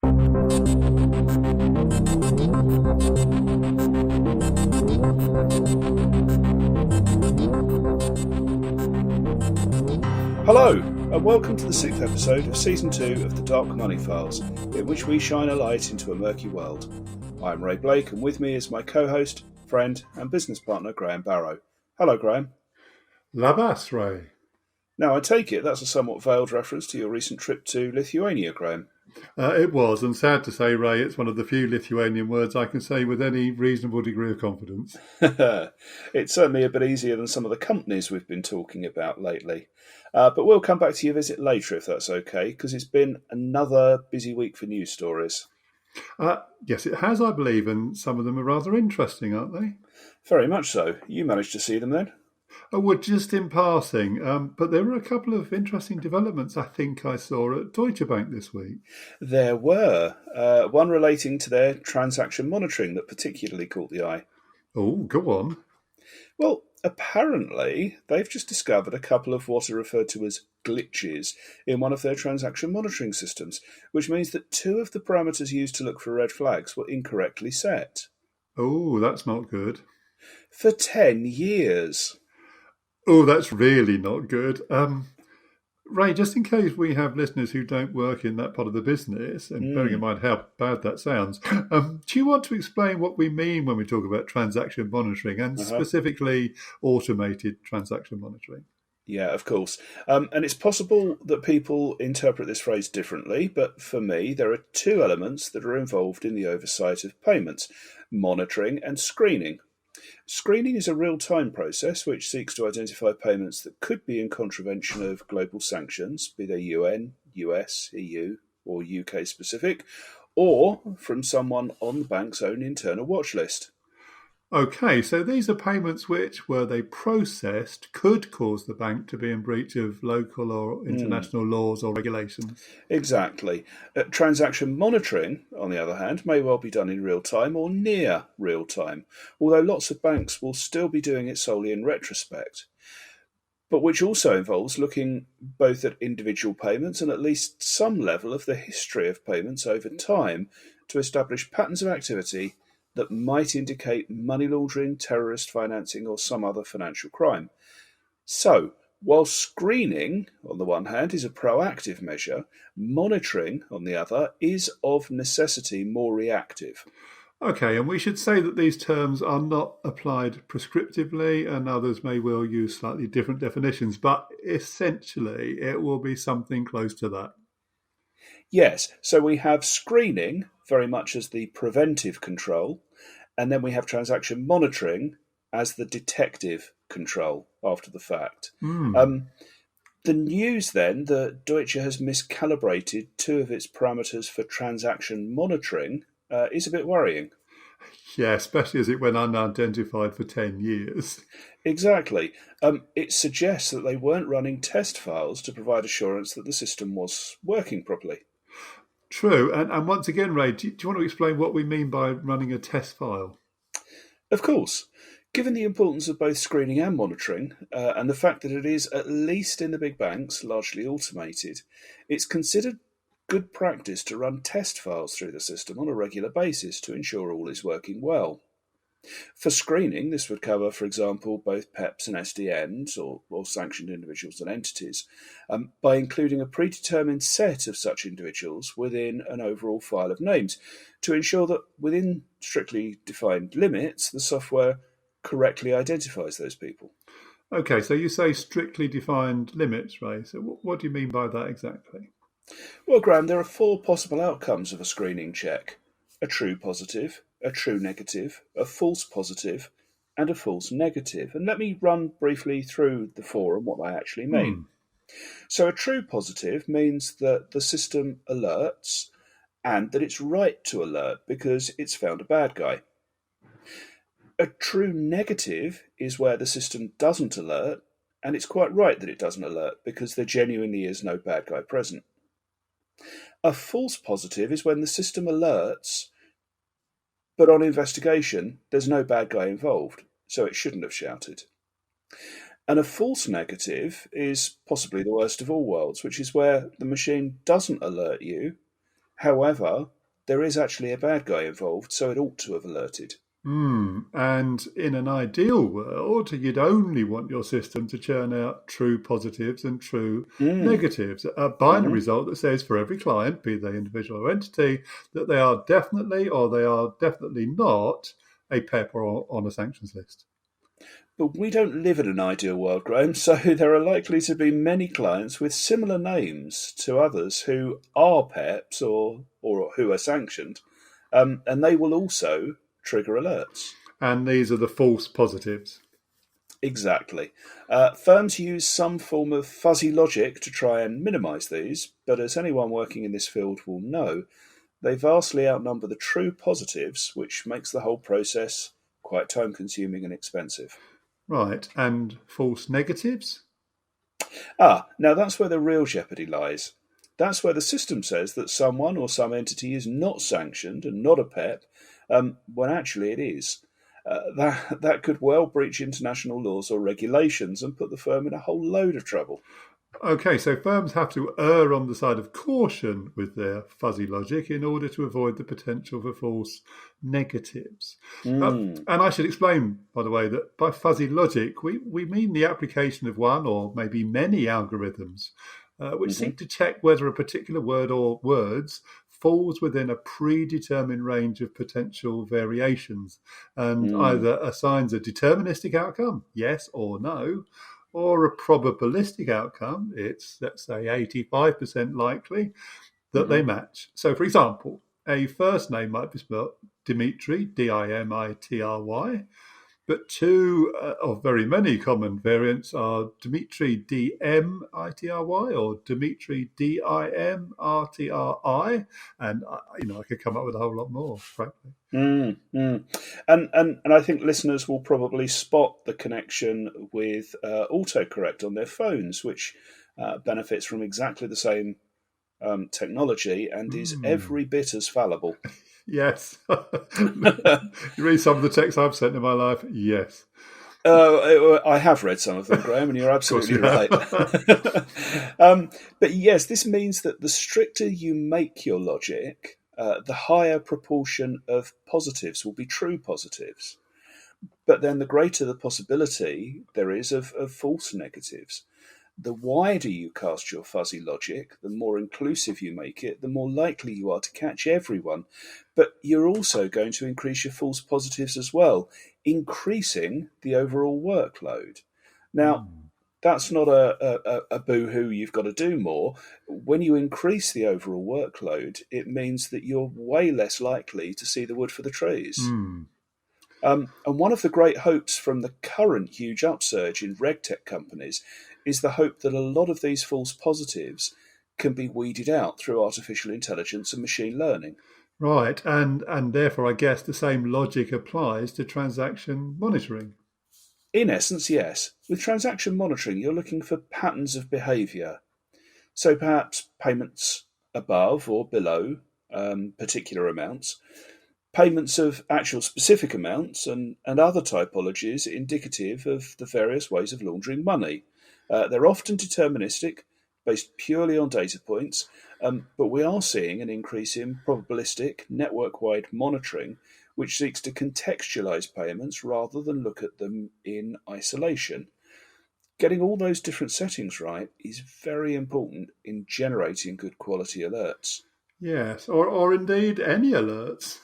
Hello, and welcome to the 6th episode of Season 2 of the Dark Money Files, in which we shine a light into a murky world. I'm Ray Blake, and with me is my co-host, friend and business partner, Graham Barrow. Hello, Graham. Labas, Ray. Now, I take it that's a somewhat veiled reference to your recent trip to Lithuania, Graham. It was, and sad to say, Ray, it's one of the few Lithuanian words I can say with any reasonable degree of confidence. It's certainly a bit easier than some of the companies we've been talking about lately. But we'll come back to your visit later, if that's okay, because it's been another busy week for news stories. Yes, it has, I believe, and some of them are rather interesting, aren't they? Very much so. You managed to see them then? Oh, well, just in passing, but there were a couple of interesting developments I think I saw at Deutsche Bank this week. There were. One relating to their transaction monitoring that particularly caught the eye. Oh, go on. Well, apparently, they've just discovered a couple of what are referred to as glitches in one of their transaction monitoring systems, which means that two of the parameters used to look for red flags were incorrectly set. Oh, that's not good. For 10 years. Oh, that's really not good. Ray, just in case we have listeners who don't work in that part of the business, and bearing in mind how bad that sounds, do you want to explain what we mean when we talk about transaction monitoring and specifically automated transaction monitoring? Yeah, of course. And it's possible that people interpret this phrase differently, but for me, there are two elements that are involved in the oversight of payments: monitoring and screening. Screening is a real-time process which seeks to identify payments that could be in contravention of global sanctions, be they UN, US, EU, or UK specific, or from someone on the bank's own internal watch list. Okay, so these are payments which, were they processed, could cause the bank to be in breach of local or international laws or regulations. Exactly. Transaction monitoring, on the other hand, may well be done in real time or near real time, although lots of banks will still be doing it solely in retrospect, but which also involves looking both at individual payments and at least some level of the history of payments over time to establish patterns of activity that might indicate money laundering, terrorist financing, or some other financial crime. So, while screening, on the one hand, is a proactive measure, monitoring, on the other, is of necessity more reactive. Okay, and we should say that these terms are not applied prescriptively, and others may well use slightly different definitions, but essentially it will be something close to that. Yes, so we have screening very much as the preventive control, and then we have transaction monitoring as the detective control after the fact. The news then that Deutsche has miscalibrated two of its parameters for transaction monitoring is a bit worrying. Yeah, especially as it went unidentified for 10 years. Exactly. It suggests that they weren't running test files to provide assurance that the system was working properly. True, and once again, Ray, do you want to explain what we mean by running a test file? Of course. Given the importance of both screening and monitoring, and the fact that it is, at least in the big banks, largely automated, it's considered good practice to run test files through the system on a regular basis to ensure all is working well. For screening, this would cover, for example, both PEPs and SDNs, or sanctioned individuals and entities, by including a predetermined set of such individuals within an overall file of names, to ensure that within strictly defined limits, the software correctly identifies those people. Okay, so you say strictly defined limits, Ray. So what do you mean by that exactly? Well, Graham, there are four possible outcomes of a screening check: a true positive, a true negative, a false positive, and a false negative. And let me run briefly through the four and what they actually mean. So a true positive means that the system alerts and that it's right to alert because it's found a bad guy. A true negative is where the system doesn't alert, and it's quite right that it doesn't alert because there genuinely is no bad guy present. A false positive is when the system alerts, but on investigation, there's no bad guy involved, so it shouldn't have shouted. And a false negative is possibly the worst of all worlds, which is where the machine doesn't alert you. However, there is actually a bad guy involved, so it ought to have alerted. And in an ideal world, you'd only want your system to churn out true positives and true Mm. negatives. A binary Hmm. result that says for every client, be they individual or entity, that they are definitely or they are definitely not a PEP or on a sanctions list. But we don't live in an ideal world, Graham, so there are likely to be many clients with similar names to others who are PEPs or who are sanctioned, and they will also trigger alerts. And these are the false positives. Exactly. Firms use some form of fuzzy logic to try and minimise these, but as anyone working in this field will know, they vastly outnumber the true positives, which makes the whole process quite time consuming and expensive. Right. And false negatives? Now that's where the real jeopardy lies. That's where the system says that someone or some entity is not sanctioned and not a PEP, when actually it is. That could well breach international laws or regulations and put the firm in a whole load of trouble. Okay, so firms have to err on the side of caution with their fuzzy logic in order to avoid the potential for false negatives. Mm. And I should explain, by the way, that by fuzzy logic, we mean the application of one or maybe many algorithms which Hmm. seek to check whether a particular word or words falls within a predetermined range of potential variations and Mm. either assigns a deterministic outcome, yes or no, or a probabilistic outcome, it's, let's say, 85% likely that Hmm. they match. So, for example, a first name might be spelled Dimitri, Dimitry, but two of very many common variants are Dimitri Dmitry or Dimitri Dimrtri, and I could come up with a whole lot more, frankly. Mm. Mm. And I think listeners will probably spot the connection with autocorrect on their phones, which benefits from exactly the same technology and is Mm. every bit as fallible. Yes. You read some of the texts I've sent in my life? Yes. I have read some of them, Graham, and you're Of course absolutely you right. have. But yes, this means that the stricter you make your logic, the higher proportion of positives will be true positives. But then the greater the possibility there is of false negatives. The wider you cast your fuzzy logic, the more inclusive you make it, the more likely you are to catch everyone. But you're also going to increase your false positives as well, increasing the overall workload. Now, Mm. that's not a boo hoo, you've got to do more. When you increase the overall workload, it means that you're way less likely to see the wood for the trees. Mm. And one of the great hopes from the current huge upsurge in regtech companies is the hope that a lot of these false positives can be weeded out through artificial intelligence and machine learning. Right, and therefore, I guess the same logic applies to transaction monitoring. In essence, yes. With transaction monitoring, you're looking for patterns of behaviour. So perhaps payments above or below particular amounts, payments of actual specific amounts, and other typologies indicative of the various ways of laundering money. They're often deterministic, based purely on data points, but we are seeing an increase in probabilistic, network wide monitoring, which seeks to contextualize payments rather than look at them in isolation. Getting all those different settings right is very important in generating good quality alerts. Yes, or indeed any alerts.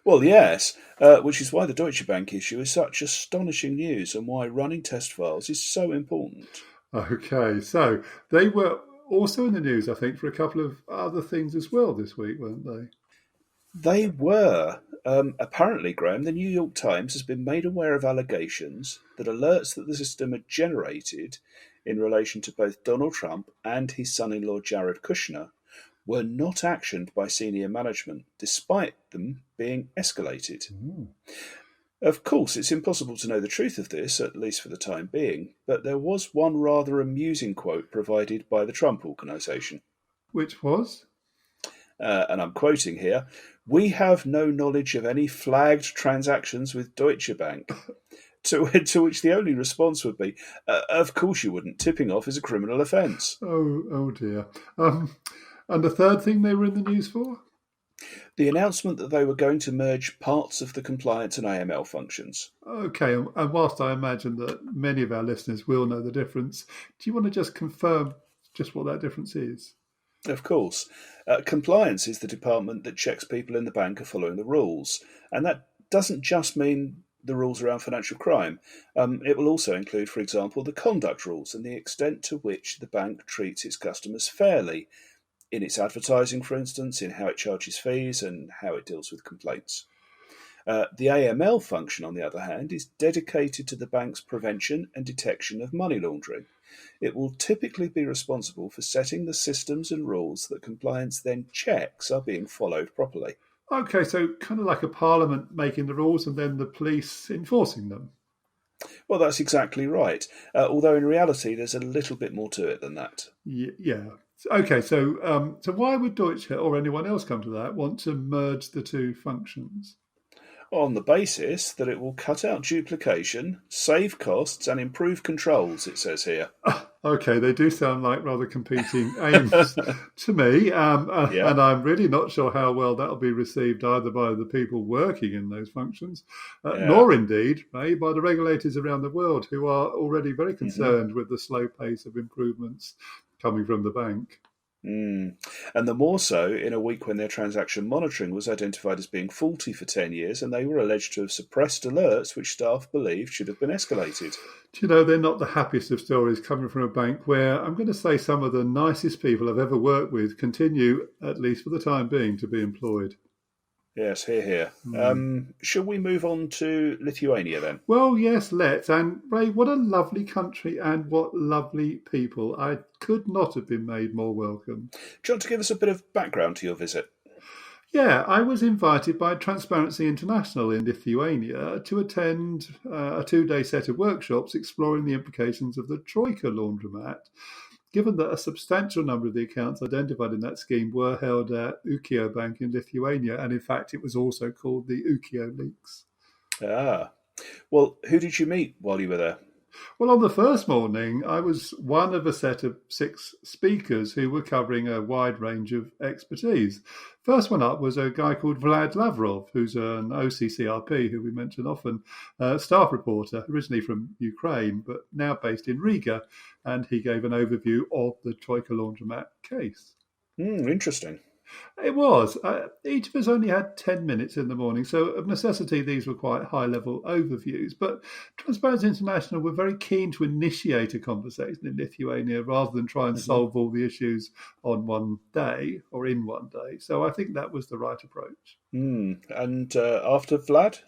Well, yes, which is why the Deutsche Bank issue is such astonishing news and why running test files is so important. Okay, so they were also in the news, I think, for a couple of other things as well this week, weren't they? They were. Apparently, Graham, the New York Times has been made aware of allegations that alerts that the system had generated in relation to both Donald Trump and his son in law Jared Kushner were not actioned by senior management, despite them being escalated. Mm. Of course, it's impossible to know the truth of this, at least for the time being, but there was one rather amusing quote provided by the Trump Organization. Which was? And I'm quoting here: "We have no knowledge of any flagged transactions with Deutsche Bank." To which the only response would be, "Of course you wouldn't. Tipping off is a criminal offence." Oh dear. And the third thing they were in the news for? The announcement that they were going to merge parts of the compliance and AML functions. Okay, and whilst I imagine that many of our listeners will know the difference, do you want to just confirm just what that difference is? Of course. Compliance is the department that checks people in the bank are following the rules. And that doesn't just mean the rules around financial crime. It will also include, for example, the conduct rules and the extent to which the bank treats its customers fairly in its advertising, for instance, in how it charges fees and how it deals with complaints. The AML function, on the other hand, is dedicated to the bank's prevention and detection of money laundering. It will typically be responsible for setting the systems and rules that compliance then checks are being followed properly. Okay, so kind of like a parliament making the rules and then the police enforcing them. Well, that's exactly right, although in reality there's a little bit more to it than that. Yeah. Okay, so why would Deutsche or anyone else come to that want to merge the two functions? On the basis that it will cut out duplication, save costs, and improve controls, it says here. Okay, they do sound like rather competing aims to me, Yeah, and I'm really not sure how well that'll be received either by the people working in those functions, yeah. nor indeed by the regulators around the world who are already very hmm concerned with the slow pace of improvements coming from the bank. Mm. And the more so in a week when their transaction monitoring was identified as being faulty for 10 years and they were alleged to have suppressed alerts which staff believed should have been escalated. Do you know, they're not the happiest of stories coming from a bank where I'm going to say some of the nicest people I've ever worked with continue, at least for the time being, to be employed. Yes, here, here. Hmm. Shall we move on to Lithuania then? Well, yes, let's. And Ray, what a lovely country and what lovely people. I could not have been made more welcome. Do you want to give us a bit of background to your visit? Yeah, I was invited by Transparency International in Lithuania to attend a 2 day set of workshops exploring the implications of the Troika Laundromat, given that a substantial number of the accounts identified in that scheme were held at Ukio Bank in Lithuania, and in fact, it was also called the Ukio leaks. Ah, well, who did you meet while you were there? Well, on the first morning, I was one of a set of 6 speakers who were covering a wide range of expertise. First one up was a guy called Vlad Lavrov, who's an OCCRP, who we mention often, staff reporter, originally from Ukraine, but now based in Riga, and he gave an overview of the Troika Laundromat case. Interesting. It was. Each of us only had 10 minutes in the morning, so of necessity, these were quite high level overviews. But Transparency International were very keen to initiate a conversation in Lithuania rather than try and hmm solve all the issues on one day or in one day. So I think that was the right approach. And after Vlad?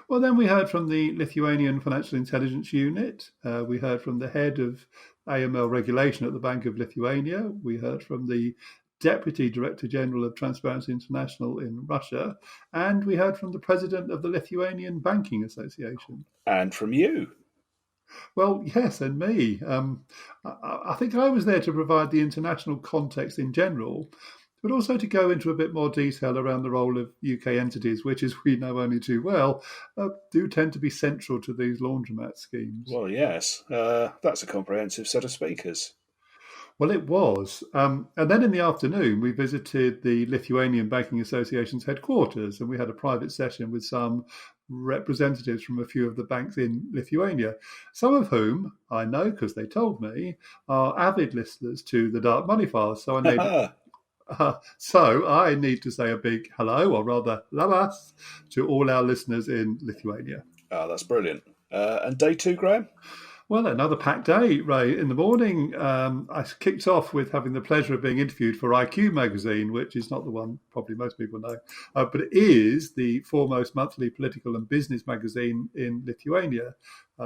Well, then we heard from the Lithuanian Financial Intelligence Unit. We heard from the head of AML regulation at the Bank of Lithuania. We heard from the Deputy Director General of Transparency International in Russia. And we heard from the President of the Lithuanian Banking Association. And from you. Well, yes, and me. I think I was there to provide the international context in general, but also to go into a bit more detail around the role of UK entities, which, as we know only too well, do tend to be central to these laundromat schemes. Well, yes, that's a comprehensive set of speakers. Well, it was. And then in the afternoon, we visited the Lithuanian Banking Association's headquarters and we had a private session with some representatives from a few of the banks in Lithuania, some of whom I know because they told me are avid listeners to the Dark Money Files. So I need to say a big hello, or rather, labas, to all our listeners in Lithuania. That's brilliant. And day two, Graham? Well, another packed day, Ray. In the morning, I kicked off with having the pleasure of being interviewed for IQ magazine, which is not the one probably most people know, but it is the foremost monthly political and business magazine in Lithuania.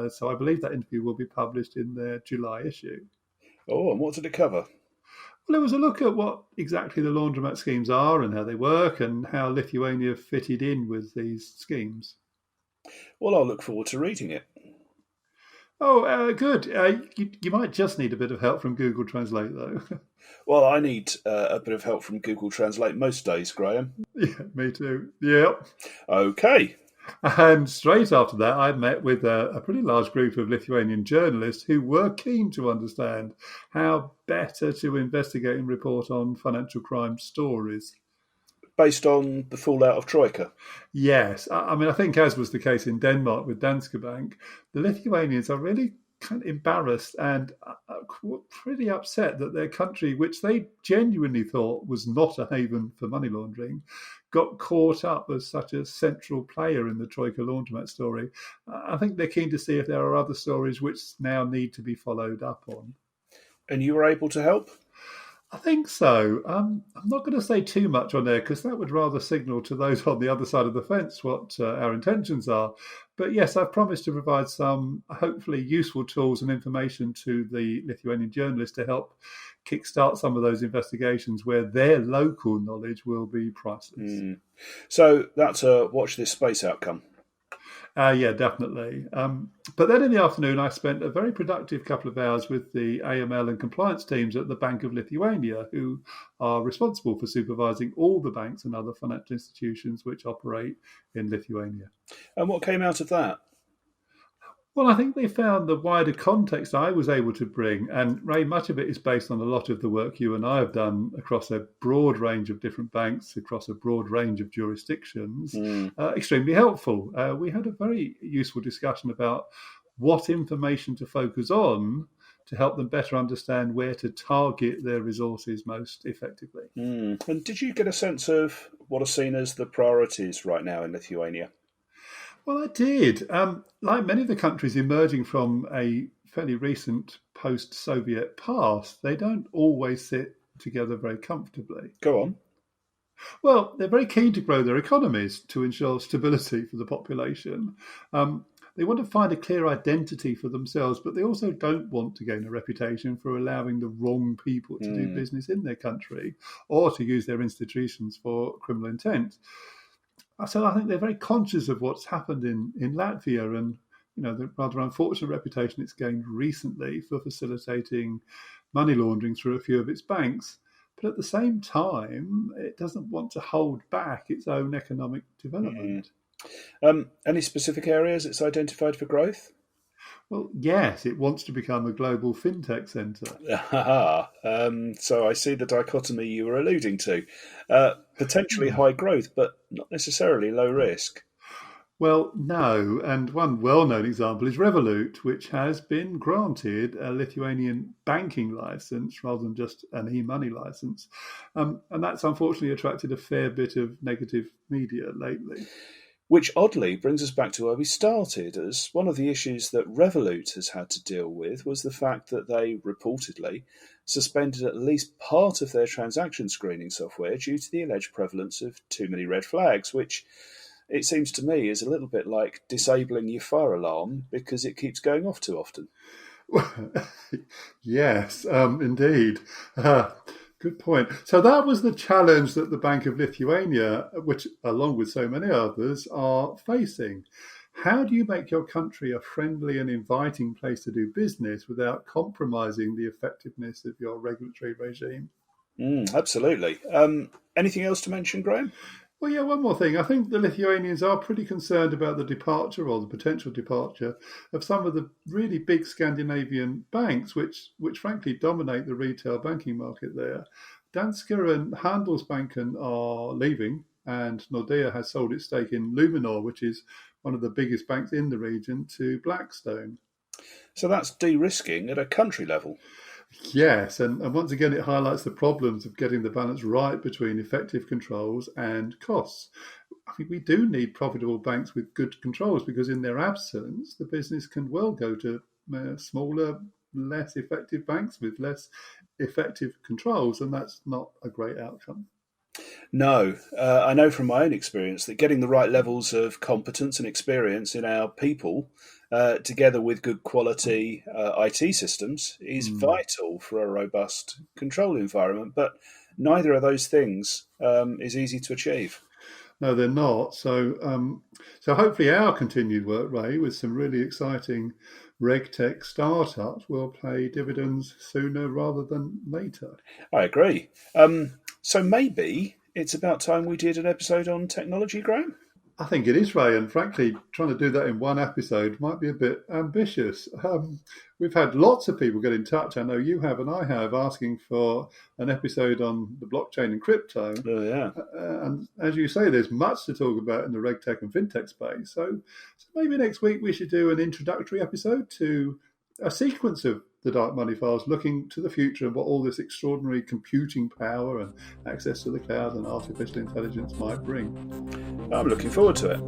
So I believe that interview will be published in their July issue. Oh, and what did it cover? Well, it was a look at what exactly the laundromat schemes are and how they work and how Lithuania fitted in with these schemes. Well, I'll look forward to reading it. Oh, good. You might just need a bit of help from Google Translate, though. Well, I need a bit of help from Google Translate most days, Graham. Yeah, me too. Yep. Okay. And straight after that, I met with a pretty large group of Lithuanian journalists who were keen to understand how better to investigate and report on financial crime stories. based on the fallout of Troika? Yes. I mean, I think as was the case in Denmark with Danske Bank, the Lithuanians are really kind of embarrassed and pretty upset that their country, which they genuinely thought was not a haven for money laundering, got caught up as such a central player in the Troika Laundromat story. I think they're keen to see if there are other stories which now need to be followed up on. And you were able to help? I think so. I'm not going to say too much on there because that would rather signal to those on the other side of the fence what our intentions are. But yes, I've promised to provide some hopefully useful tools and information to the Lithuanian journalists to help kickstart some of those investigations where their local knowledge will be priceless. So that's a watch this space outcome. Yeah, definitely. But then in the afternoon, I spent a very productive couple of hours with the AML and compliance teams at the Bank of Lithuania, who are responsible for supervising all the banks and other financial institutions which operate in Lithuania. And what came out of that? Well, I think they found the wider context I was able to bring, and Ray, much of it is based on a lot of the work you and I have done across a broad range of different banks, across a broad range of jurisdictions, extremely helpful. We had a very useful discussion about what information to focus on to help them better understand where to target their resources most effectively. And did you get a sense of what are seen as the priorities right now in Lithuania? Well, I did. Like many of the countries emerging from a fairly recent post-Soviet past, they don't always sit together very comfortably. Go on. Well, they're very keen to grow their economies to ensure stability for the population. They want to find a clear identity for themselves, but they also don't want to gain a reputation for allowing the wrong people to do business in their country or to use their institutions for criminal intent. So I think they're very conscious of what's happened in Latvia and the rather unfortunate reputation it's gained recently for facilitating money laundering through a few of its banks. But at the same time, it doesn't want to hold back its own economic development. Any specific areas it's identified for growth? Well, yes, it wants to become a global FinTech centre. So I see the dichotomy you were alluding to. Potentially high growth, but not necessarily low risk. Well, no. And one well-known example is Revolut, which has been granted a Lithuanian banking license rather than just an e-money license. And that's unfortunately attracted a fair bit of negative media lately. Which oddly brings us back to where we started, as one of the issues that Revolut has had to deal with was the fact that they reportedly suspended at least part of their transaction screening software due to the alleged prevalence of too many red flags, which it seems to me is a little bit like disabling your fire alarm because it keeps going off too often. Yes, indeed. Good point. So that was the challenge that the Bank of Lithuania, which along with so many others, are facing. How do you make your country a friendly and inviting place to do business without compromising the effectiveness of your regulatory regime? Absolutely. Anything else to mention, Graham? Well, yeah, one more thing. I think the Lithuanians are pretty concerned about the departure or the potential departure of some of the really big Scandinavian banks, which frankly dominate the retail banking market there. Danske and Handelsbanken are leaving, and Nordea has sold its stake in Luminor, which is one of the biggest banks in the region, to Blackstone. So that's de-risking at a country level. Yes, and once again, it highlights the problems of getting the balance right between effective controls and costs. I think we do need profitable banks with good controls because in their absence, the business can well go to smaller, less effective banks with less effective controls, and that's not a great outcome. No, I know from my own experience that getting the right levels of competence and experience in our people, together with good quality IT systems, is vital for a robust control environment. But neither of those things is easy to achieve. No, they're not. So hopefully our continued work, Ray, with some really exciting RegTech startups will pay dividends sooner rather than later. I agree. So maybe it's about time we did an episode on technology, Graham? I think it is, Ray, and frankly, trying to do that in one episode might be a bit ambitious. We've had lots of people get in touch. I know you have and I have, asking for an episode on the blockchain and crypto. Oh, yeah. And as you say, there's much to talk about in the RegTech and FinTech space. So maybe next week we should do an introductory episode to a sequence of the dark money files, looking to the future and what all this extraordinary computing power and access to the cloud and artificial intelligence might bring. I'm looking forward to it.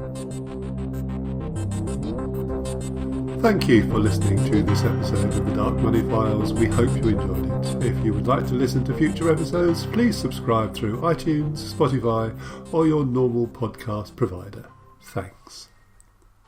Thank you for listening to this episode of the Dark Money Files. We hope you enjoyed it. If you would like to listen to future episodes, please subscribe through iTunes, Spotify, or your normal podcast provider. Thanks.